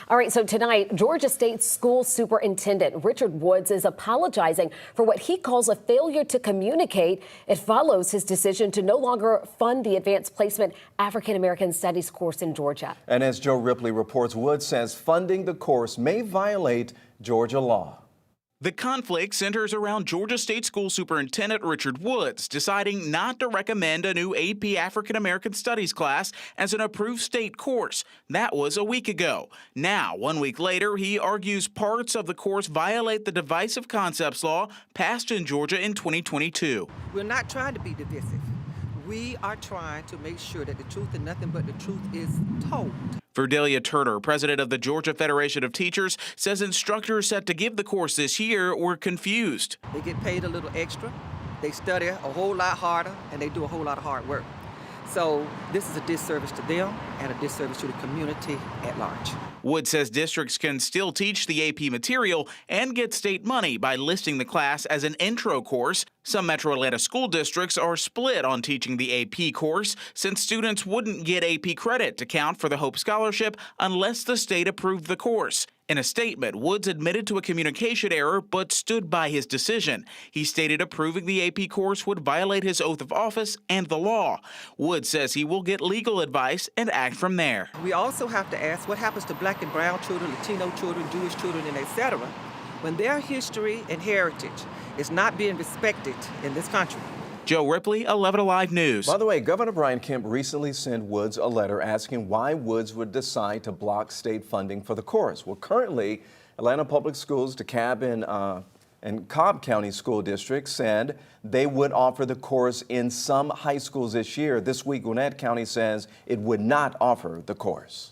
All right, so tonight, Georgia State Schools Superintendent Richard Woods is apologizing for what he calls a failure to communicate. It follows his decision to no longer fund the advanced placement African American Studies course in Georgia. And as Joe Ripley reports, Woods says funding the course may violate Georgia law. The conflict centers around Georgia State School Superintendent Richard Woods deciding not to recommend a new AP African American Studies class as an approved state course. That was a week ago. Now, 1 week later, he argues parts of the course violate the divisive concepts law passed in Georgia in 2022. We're not trying to be divisive. We are trying to make sure that the truth and nothing but the truth is told. Verdelia Turner, president of the Georgia Federation of Teachers, says instructors set to give the course this year were confused. They get paid a little extra, they study a whole lot harder, and they do a whole lot of hard work. So this is a disservice to them and a disservice to the community at large. Wood says districts can still teach the AP material and get state money by listing the class as an intro course. Some Metro Atlanta school districts are split on teaching the AP course since students wouldn't get AP credit to count for the Hope Scholarship unless the state approved the course. In a statement, Woods admitted to a communication error but stood by his decision. He stated approving the AP course would violate his oath of office and the law. Woods says he will get legal advice and act from there. We also have to ask what happens to black and brown children, Latino children, Jewish children, and etc. when their history and heritage is not being respected in this country. Joe Ripley, 11 Alive News. By the way, Governor Brian Kemp recently sent Woods a letter asking why Woods would decide to block state funding for the course. Well, currently, Atlanta Public Schools, DeKalb, and Cobb County School District said they would offer the course in some high schools this year. This week, Gwinnett County says it would not offer the course.